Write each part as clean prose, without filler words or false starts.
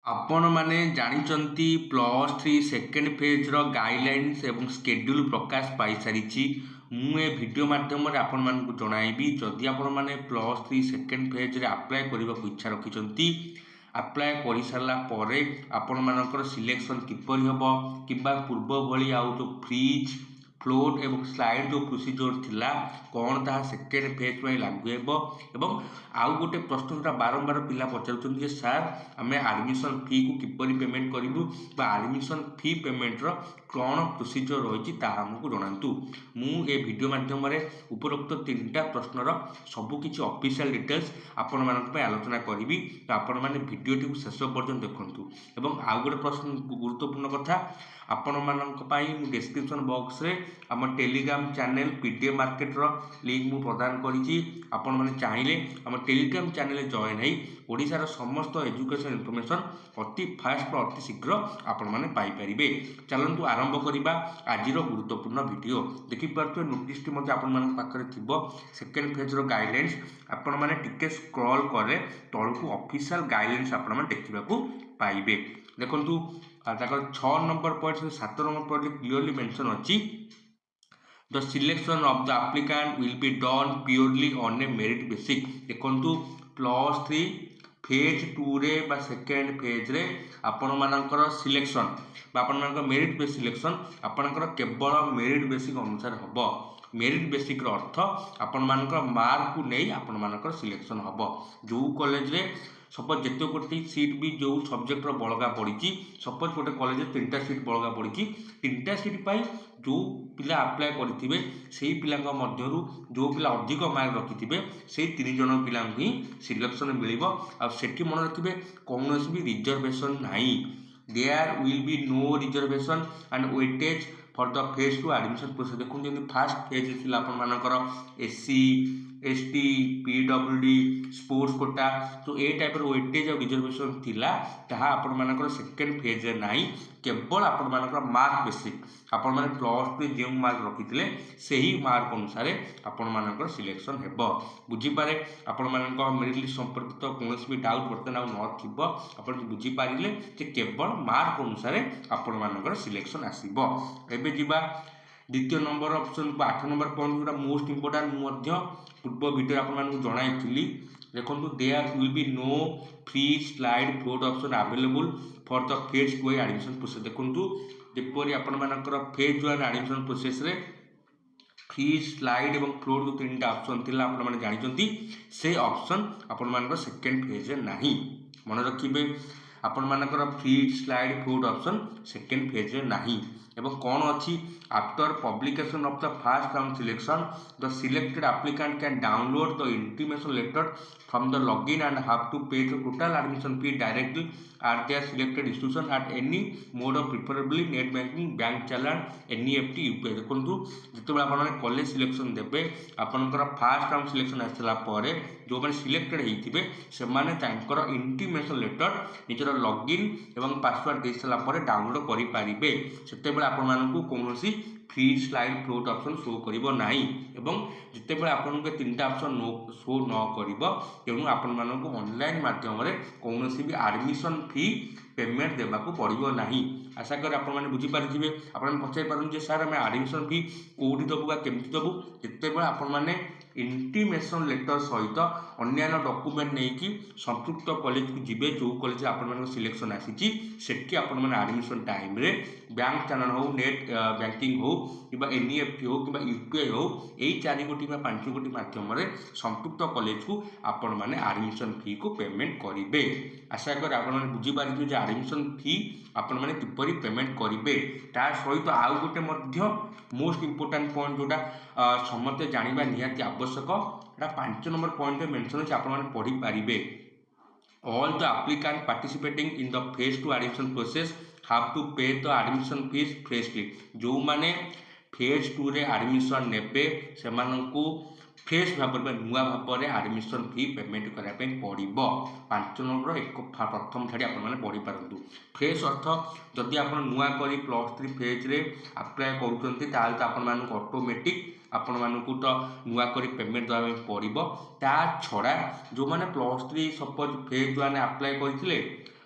आपण मैंने जानते plus three second phase guidelines एवं स्केड्यूल प्रकाश पाई सारी मुझे वीडियो मध्यम आपण मानक जनइबी जदि आपण मैंने प्लस थ्री सेकेंड फेज रे अप्लाई करने को इच्छा रखिंट अप्लाई कर सारापर आपण मानकर सिलेक्शन किपर हम कि पूर्व भली आउ जो फ्रिज फ्लोट एवं स्लाइड जो प्रोसीजर थिला कौन ता सेकेंड फेज में लागू एवं आउ गोटे प्रश्न जोटा बारंबार पिला पचार सार आम आडमिशन फी को किपर पेमेंट करूँ आडमिशन फी पेमेंटर कौन प्रोसीजर रही आमको जनातु मुझे वीडियो मध्यम उपरोक्त तीनटा प्रश्नर सबकि ऑफिशियल डिटेल्स आपण मानक आलोचना करी तो आपण मैंने वीडियोटी शेष पर्यंत देखूँ एवं आउ गोटे प्रश्न गुरुत्वपूर्ण कथा आपण मानी डिस्क्रिप्शन बॉक्स रे आम Telegram channel PDF market link मुझे प्रदान करी आपण मैंने चाहिए आम टेलीग्राम चैनल जॉइन है ओडिशार समस्त एजुकेशन इनफॉरमेशन अति फास्ट और अति शीघ्र आपण मैंने पाइपर चलतु आरंभ करवा आज गुरुत्वपूर्ण वीडियो देखिपे नोटिस पाखे थी सेकेंड फेज गाइडलाइंस आपण मैंने टिके स्क्रॉल करे तलू ऑफिशियल गाइडलाइंस आपण मैंने देखा पाइबे देखु 6 number point 7 number point clearly mention अच्छी the selection of the applicant will be done purely on a merit basic देखु प्लस थ्री फेज टू रे बा सेकेंड फेज रे आपण मानकर सिलेक्शन आपण मेरिट बेस सिलेक्शन आपणकर केवल मेरिट बेसिक अनुसार हम मेरिट बेसिक अर्थ आपण मानकर मार्क को नहीं आपण मानकर सिलेक्शन हम जो कॉलेज रे सपोज जिते गोटे सीट भी जो सब्जेक्ट बलगा पड़ी सपोज गोटे कॉलेज 3टा सीट बलगा पड़ी 3टा सीट पर जो पिला अप्लाई करेंगे से पिला जो पिला अधिक मार्क रखिथे से 3 जन पिला ही सिलेक्शन मिल आठी मन रखिए कौन भी रिजर्वेशन नहीं there will be no reservation and weightage for the phase two admission process देखो जमी फास्ट फेज थी आपर SC ST PWD sports quota तो ये टाइप वेटेज और रिजर्वेशन थिला ताहा आपण मानकर सेकेंड फेज रे नाही केवल आपण मानकर मार्क बेसिक आपण माने प्लस टू जो मार्क रखिथिले सही मार्क अनुसार आपण मानकर सिलेक्शन हेबो बुझी पारे आपण मानकर मेरिट लिस्ट संपर्कित कोनोसी भी डाउट बर्तन न थिबो आपण बुझी पारिले जे केवल मार्क अनुसार आपण मानकर सिलेक्शन आसीबो एबे जिबा द्वितीय नंबर ऑप्शन को 8 नंबर पॉइंट जोटा मोस्ट इंपोर्टेंट पूर्व वीडियो आपको जनाई देखो there will be no free slide float option available for the phase two admission process देखो जपरी आपर फेज वन एडमिशन प्रोसेस रे फ्री स्लाइड एवं फ्लोट जो 3टा ऑप्शन थिला आपण माने जानते से ऑप्शन आपण मानकर सेकेंड फेज रे नाही मन रखिबे आपण मानकर free slide float option second phase रे नाही एवं कौन अच्छी after publication of the first round selection the selected applicant can download the intimation letter from the login and have to pay the total admission fee directly at their selected institution at any mode of preferably net banking bank challan NEFT UPI देखो जिते आप college selection देवे आपंकर fast round selection आसाला जो मैंने selected होते से intimation letter निजर लॉगिन एवं पासवर्ड दे सारापर डाउनलोड करेंगे से कौन free slide float option show करिवो नाही एवं जिते बळे आपन के 3टा ऑप्शन शो न करिवो तेणु आपन मानको ऑनलाइन माध्यम रे कोनोसी भी एडमिशन फी पेमेंट देबा को पड़िबो नाही आशा कर आपन माने बुझी पारिथिबे आपन पचाइ पारन जे सर हम एडमिशन फी कोठी दबु बा केमति दबु जिते बळे आपन माने इंटीमेशन लेटर सहित अन्य डॉक्यूमेंट नहीं कि संपुक्त कॉलेज को जीवे जो कॉलेज आपण सिलेक्शन आसी सेठी आपण माने एडमिशन टाइम रे बैंक चैनल हो नेट बैंकिंग हो कि एनईएफटी हो कि यूपीआई हो यही 4 गोटी 5 गोटी माध्यम संपुक्त कॉलेज को आपण माने एडमिशन फी को पेमेंट करेंगे आशा कर आपण माने बुझी पारिबे जे एडमिशन फी आपण माने किपरि पेमेंट करेंगे ता सहित आउ गोटे मध्य मोस्ट इंपोर्टेंट पॉइंट जोटा समस्ते जानिबा निहाती आवश्यक एटा 5 नंबर पॉइंट मेंशन अछि आपण माने पढ़ी पारिबे all the applicant participating in the phase 2 admission process have to pay the admission fees freshly जो माने फेज 2 रे एडमिशन नेबे सेमानंकु फ्रेश भाव नुआ भाव एडमिशन फी पेमेंट करने पड़ो 5 नंबर एक प्रथम छाड़ी आपने पढ़ी पारतु फ्रेश अर्थ जदि आप नुआ कर प्लस 3 फेज रे अप्लाई करें तो ऑटोमेटिक आपण मानकु तो नुआ करी पेमेंट देवा पड़ो ता छड़ा जो मैंने plus 3 suppose phase one apply करते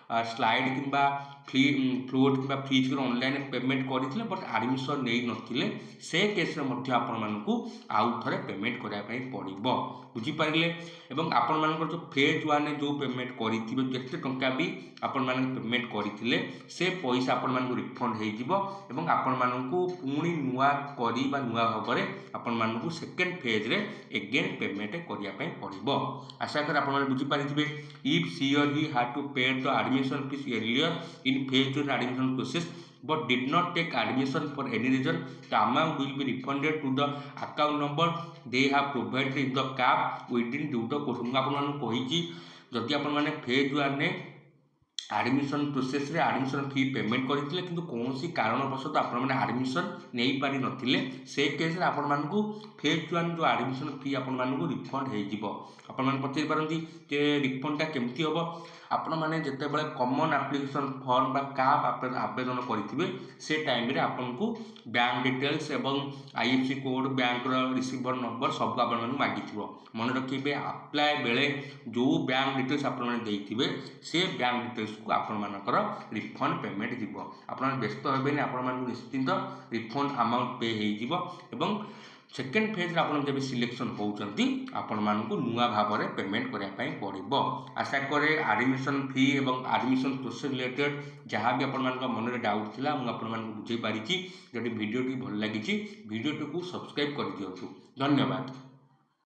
ସ୍ଲାଇଡ୍ କିମ୍ବା ଫ୍ଲୋଟ୍ କିମ୍ବା ଫ୍ରିଜ୍ ଅନଲାଇନ୍ ପେମେଣ୍ଟ କରିଥିଲେ ବଟ୍ ଆଡ଼ମିସନ୍ ନେଇ ନଥିଲେ ସେ କେସ୍ରେ ମଧ୍ୟ ଆପଣମାନଙ୍କୁ ଆଉ ଥରେ ପେମେଣ୍ଟ କରିବା ପାଇଁ ପଡ଼ିବ। ବୁଝିପାରିଲେ? ଏବଂ ଆପଣମାନଙ୍କର ଯେଉଁ ଫେଜ୍ 1 ଯେଉଁ ପେମେଣ୍ଟ କରିଥିବେ ଯେତେ ଟଙ୍କା ବି ଆପଣମାନେ ପେମେଣ୍ଟ କରିଥିଲେ ସେ ପଇସା ଆପଣମାନଙ୍କୁ ରିଫଣ୍ଡ ହେଇଯିବ ଏବଂ ଆପଣମାନଙ୍କୁ ପୁଣି ନୂଆ କରି ବା ନୂଆ ଭାବରେ ଆପଣମାନଙ୍କୁ ସେକେଣ୍ଡ ଫେଜ୍ରେ ଏଗେନ୍ ପେମେଣ୍ଟ କରିବା ପାଇଁ ପଡ଼ିବ। ଆଶା କରେ ଆପଣମାନେ ବୁଝିପାରିଥିବେ। If she or he had to pay the admission fees earlier in phase 1 admission process but did not take admission for any reason, the amount will be refunded to the account number they have provided in the cap within due the course। ମୁଁ ଆପଣମାନଙ୍କୁ କହିଛି ଯଦି ଆପଣମାନେ phase 1 admission ପ୍ରୋସେସ୍ରେ admission fee payment କରିଥିଲେ କିନ୍ତୁ କୌଣସି କାରଣବଶତଃ ଆପଣମାନେ ଆଡ଼ମିସନ୍ ନେଇପାରିନଥିଲେ ସେ କେସ୍ରେ ଆପଣମାନଙ୍କୁ phase 1 ଯେଉଁ ଆଡ଼ମିସନ୍ ଫି ଆପଣମାନଙ୍କୁ ରିଫଣ୍ଡ ହେଇଯିବ। ଆପଣମାନେ ପଚାରି ପାରନ୍ତି ଯେ ରିଫଣ୍ଡଟା କେମିତି ହେବ? ଆପଣମାନେ ଯେତେବେଳେ କମନ୍ ଆପ୍ଲିକେସନ୍ ଫର୍ମ ବା କାପ୍ ଆବେଦନ କରିଥିବେ ସେ ଟାଇମ୍ରେ ଆପଣଙ୍କୁ ବ୍ୟାଙ୍କ ଡିଟେଲ୍ସ ଏବଂ IFSC କୋଡ଼୍ ବ୍ୟାଙ୍କର ରିସିଭର ନମ୍ବର ସବୁ ଆପଣମାନଙ୍କୁ ମାଗିଥିବ। ମନେ ରଖିବେ ଆପ୍ଲାଏ ବେଳେ ଯେଉଁ ବ୍ୟାଙ୍କ ଡିଟେଲ୍ସ ଆପଣମାନେ ଦେଇଥିବେ ସେ ବ୍ୟାଙ୍କ ଡିଟେଲ୍ସକୁ ଆପଣମାନଙ୍କର ରିଫଣ୍ଡ ପେମେଣ୍ଟ ଯିବ। ଆପଣମାନେ ବ୍ୟସ୍ତ ହେବେନି, ଆପଣମାନଙ୍କୁ ନିଶ୍ଚିନ୍ତ ରିଫଣ୍ଡ ଆମାଉଣ୍ଟ ପେ ହେଇଯିବ ଏବଂ ସେକେଣ୍ଡ ଫେଜ୍ରେ ଆପଣ ଯେବେ ସିଲେକ୍ସନ୍ ହେଉଛନ୍ତି ଆପଣମାନଙ୍କୁ ନୂଆ ଭାବରେ ପେମେଣ୍ଟ କରିବା ପାଇଁ ପଡ଼ିବ। ଆଶା କରେ ଆଡ଼ମିସନ୍ ଫି ଏବଂ ଆଡ଼ମିସନ୍ ପ୍ରୋସେସ୍ ରିଲେଟେଡ୍ ଯାହା ବି ଆପଣମାନଙ୍କ ମନରେ ଡାଉଟ୍ ଥିଲା ମୁଁ ଆପଣମାନଙ୍କୁ ବୁଝାଇ ପାରିଛି। ଯଦି ଭିଡ଼ିଓଟି ଭଲ ଲାଗିଛି ଭିଡ଼ିଓଟିକୁ ସବସ୍କ୍ରାଇବ୍ କରିଦିଅନ୍ତୁ। ଧନ୍ୟବାଦ।